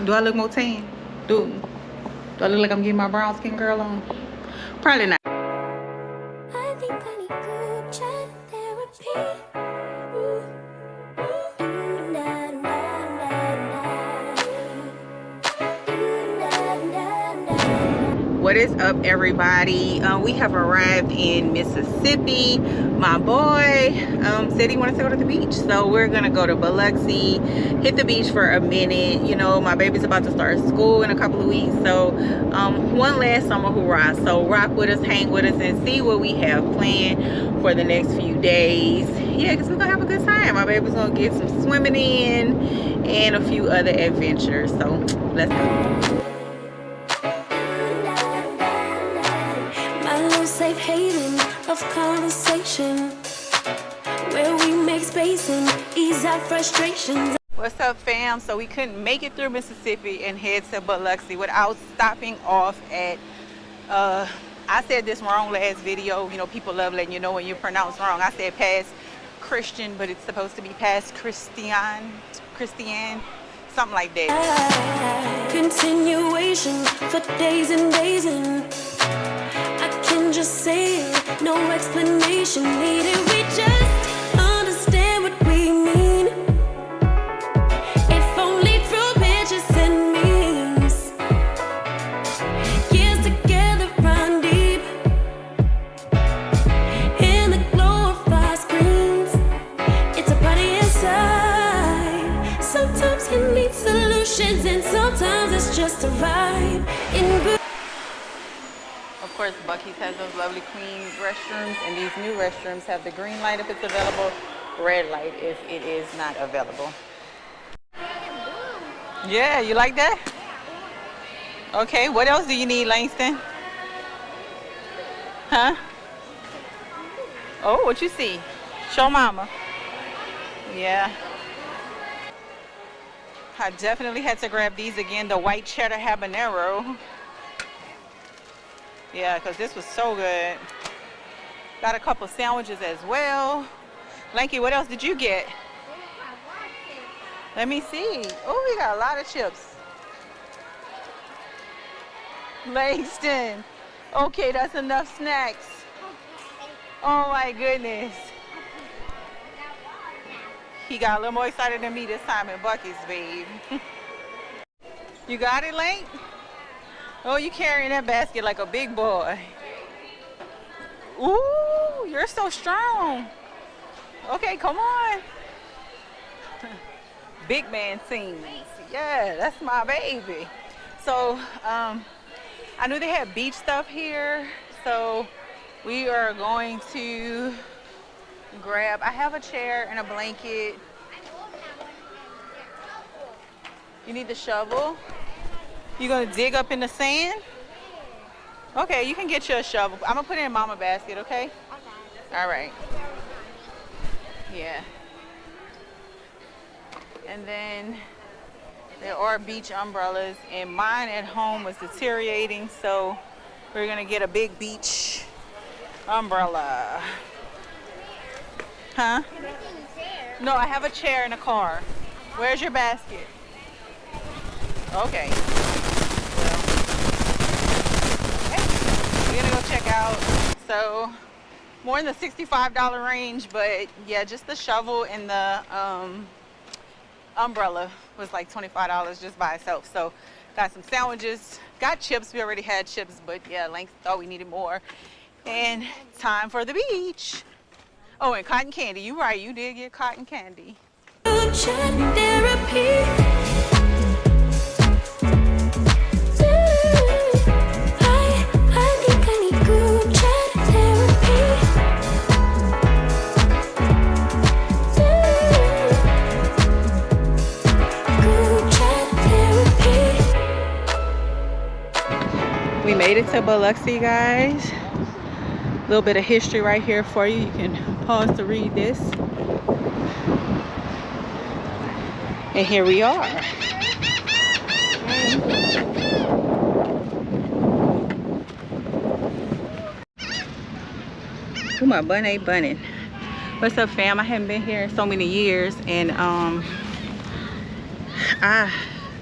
Do I look more tan? Do I look like I'm getting my brown skin girl on? Probably not. I think I need good chat therapy. What is up, everybody? We have arrived in Mississippi. My boy said he wanted to go to the beach, so we're gonna go to Biloxi, hit the beach for a minute. You know, my baby's about to start school in a couple of weeks, so one last summer hurrah. So rock with us, hang with us, and see what we have planned for the next few days. Yeah, because we're gonna have a good time. My baby's gonna get some swimming in and a few other adventures, so let's go. Safe haven of conversation where we make space and ease our frustrations. What's up, fam? So we couldn't make it through Mississippi and head to Biloxi without stopping off at I said this wrong last video. You know, people love letting you know when you pronounce wrong. I said past Christian, but it's supposed to be past Christian, something like that. Continuation for days and days, and just say it, no explanation needed. We just understand what we mean, if only through pictures and memes. Years together run deep in the glow of our screens. It's a party inside. Sometimes you need solutions, and sometimes it's just a ride in. Of course, Buc-ee's has those lovely clean restrooms, and these new restrooms have the green light if it's available, red light if it is not available. Yeah, you like that? Okay, what else do you need, Langston? Huh? Oh, what you see? Show mama. Yeah. I definitely had to grab these again, the white cheddar habanero. Yeah, because this was so good. Got a couple sandwiches as well. Lanky, what else did you get? Let me see. Oh, we got a lot of chips. Langston. Okay, that's enough snacks. Oh my goodness. He got a little more excited than me this time in Buc-ee's, babe. You got it, Lank? Oh, you carrying that basket like a big boy. Ooh, you're so strong. Okay, come on. Big man sings. Yeah, that's my baby. So, I knew they had beach stuff here, so we are going to grab, I have a chair and a blanket. You need the shovel? You gonna dig up in the sand? Okay, you can get you a shovel. I'm gonna put it in mama basket, okay? Okay. All right. Yeah. And then there are beach umbrellas, and mine at home was deteriorating, so we're gonna get a big beach umbrella. Huh? No, I have a chair in the car. Where's your basket? Okay. We're gonna go check out. So more in the $65 range, but yeah, just the shovel and the umbrella was like $25 just by itself. So got some sandwiches, got chips. We already had chips, but yeah, Length thought we needed more. And time for the beach. Oh, and cotton candy. You right, you did get cotton candy. We made it to Biloxi, guys. A little bit of history right here for you. You can pause to read this. And here we are. Ooh, my bun ain't bunning. What's up, fam? I haven't been here in so many years, and I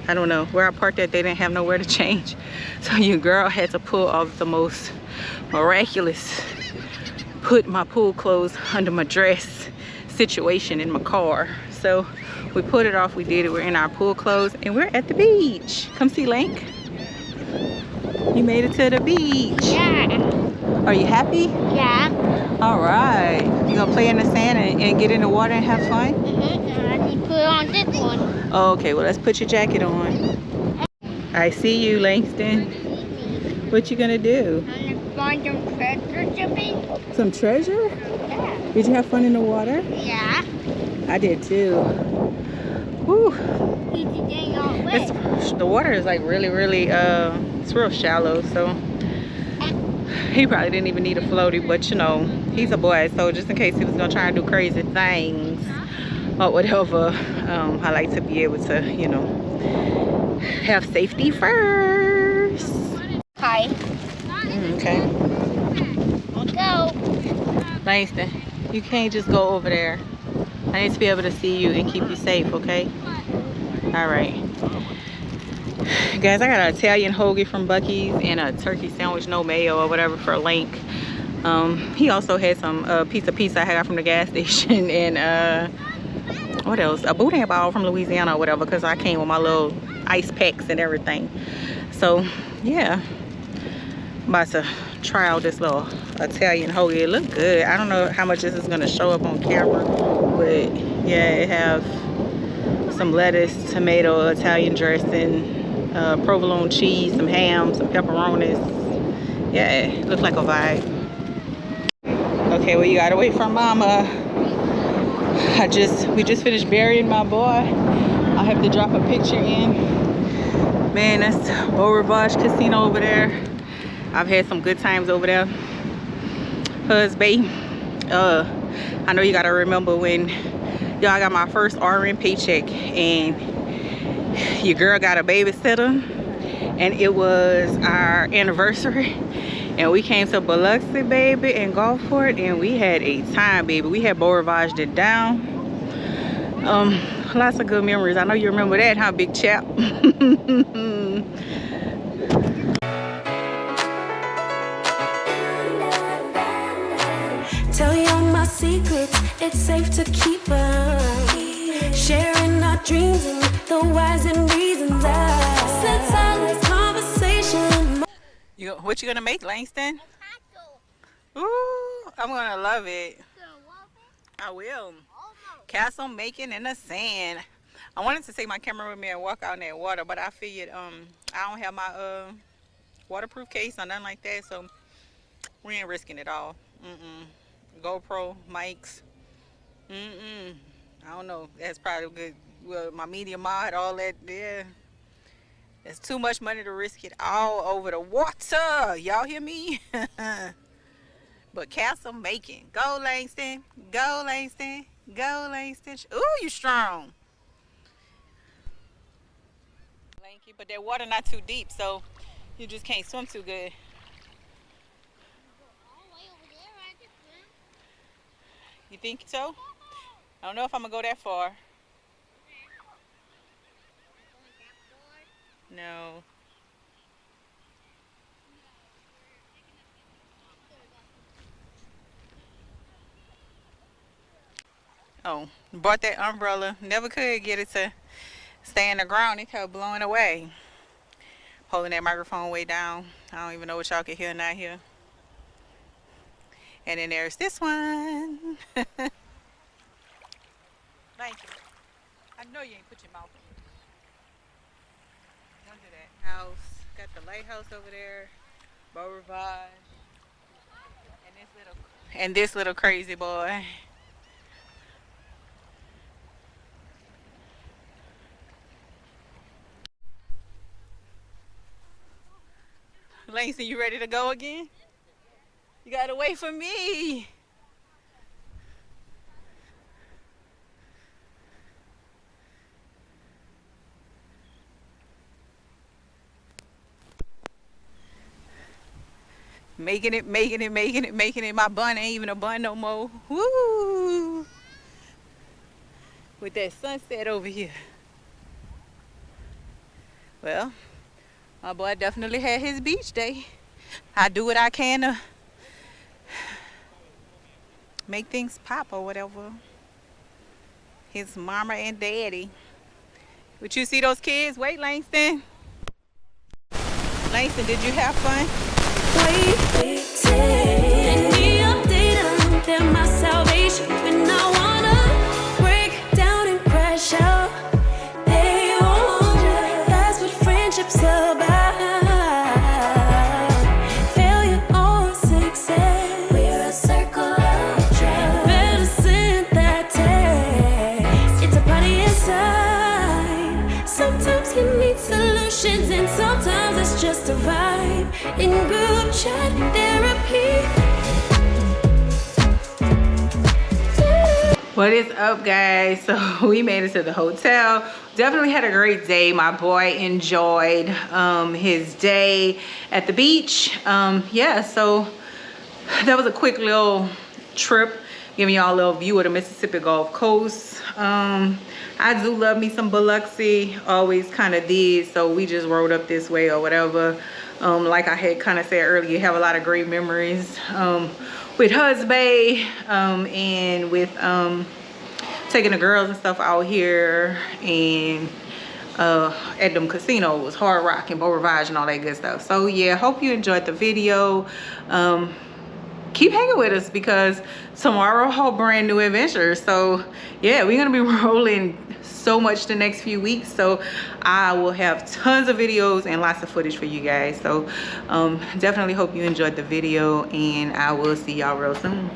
I don't know where I parked at, they didn't have nowhere to change, so your girl had to pull off the most miraculous put my pool clothes under my dress situation in my car. So we put it off, we did it, we're in our pool clothes and we're at the beach. Come see Link. You made it to the beach. Yeah. Are you happy? Yeah. All right. You gonna play in the sand and get in the water and have fun? I need to put on this one. Oh, okay, well let's put your jacket on. I see you, Langston. What you gonna do? I'm going to find some treasure to me. Some treasure? Yeah. Did you have fun in the water? Yeah. I did too. Woo. The water is like really, it's real shallow, so he probably didn't even need a floaty, but you know, he's a boy, so just in case he was gonna try and do crazy things or whatever, I like to be able to, you know, have safety first. Hi. Okay. Let's go. Langston, you can't just go over there. I need to be able to see you and keep you safe, okay? All right. Guys, I got an Italian hoagie from Buc-ee's and a turkey sandwich, no mayo or whatever, for Link. He also had some piece of pizza I got from the gas station and what else? A boudin ball from Louisiana or whatever, because I came with my little ice packs and everything. So, yeah. I'm about to try out this little Italian hoagie. It looked good. I don't know how much this is going to show up on camera, but yeah, it have some lettuce, tomato, Italian dressing, provolone cheese, some ham, some pepperonis. Yeah, it looked like a vibe. Okay, well, you gotta wait for Mama. We just finished burying my boy. I have to drop a picture in. Man, that's Beau Rivage Casino over there. I've had some good times over there. Husband, I know you gotta remember when y'all got my first RN paycheck and your girl got a babysitter and it was our anniversary and we came to Biloxi, baby, and Gulfport, and we had a time, baby. We had Beau Rivaged it down. Lots of good memories. I know you remember that, huh, big chap? Tell you all my secrets, it's safe to keep them. Sharing our dreams and the whys and reasons. I said silence, conversation. What you gonna make, Langston? Ooh, I'm gonna love it. I will. Castle making in the sand. I wanted to take my camera with me and walk out in that water, but I figured I don't have my waterproof case or nothing like that, so we ain't risking it all. GoPro mics. I don't know. That's probably good. Well, my media mod, all that. Yeah, it's too much money to risk it all over the water. Y'all hear me? But castle making. Go Langston. Go Langston. Go Langston. Ooh, you strong. Lanky, but that water not too deep, so you just can't swim too good. You think so? I don't know if I'm gonna go that far. No. Oh, bought that umbrella. Never could get it to stay in the ground. It kept blowing away. Holding that microphone way down. I don't even know what y'all can hear or not hear. And then there's this one. Thank you. I know you ain't put your mouth in it. Under that house. Got the lighthouse over there. Beau Rivage. And this little crazy boy. Langston, you ready to go again? You gotta wait for me. Making it. My bun ain't even a bun no more. Woo! With that sunset over here. Well, my boy definitely had his beach day. I do what I can to make things pop or whatever. His mama and daddy. Would you see those kids? Wait, Langston. Langston, did you have fun? Let me update them. They're my salvation when I wanna break down and crash out. They won't. That's what friendship's about. Failure or success. We're a circle of trust. Better send that text. It's a party inside. Sometimes you need solutions and sometimes it's just a vibe. In group chat therapy. What is up, guys? So we made it to the hotel. Definitely had a great day. My boy enjoyed his day at the beach. Yeah, so that was a quick little trip, giving y'all a little view of the Mississippi Gulf Coast. I do love me some Biloxi, always kind of did, so we just rode up this way or whatever. Like I had kind of said earlier, have a lot of great memories with Husband and with taking the girls and stuff out here and at them casinos, Hard Rock and Beau Rivage and all that good stuff. So yeah, hope you enjoyed the video. Keep hanging with us because tomorrow whole brand new adventure. So yeah, we're gonna be rolling so much the next few weeks, so I will have tons of videos and lots of footage for you guys. So definitely hope you enjoyed the video, and I will see y'all real soon.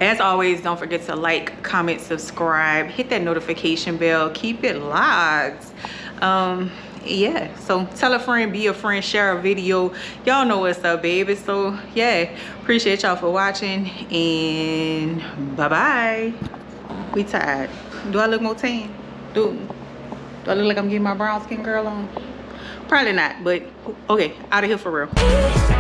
As always, don't forget to like, comment, subscribe, hit that notification bell, keep it locked. Yeah, so tell a friend, be a friend, share a video. Y'all know what's up, baby. So yeah, appreciate y'all for watching, and bye-bye. We tired. Do I look more tan? Do I look like I'm getting my brown skin girl on? Probably not, but okay, out of here for real.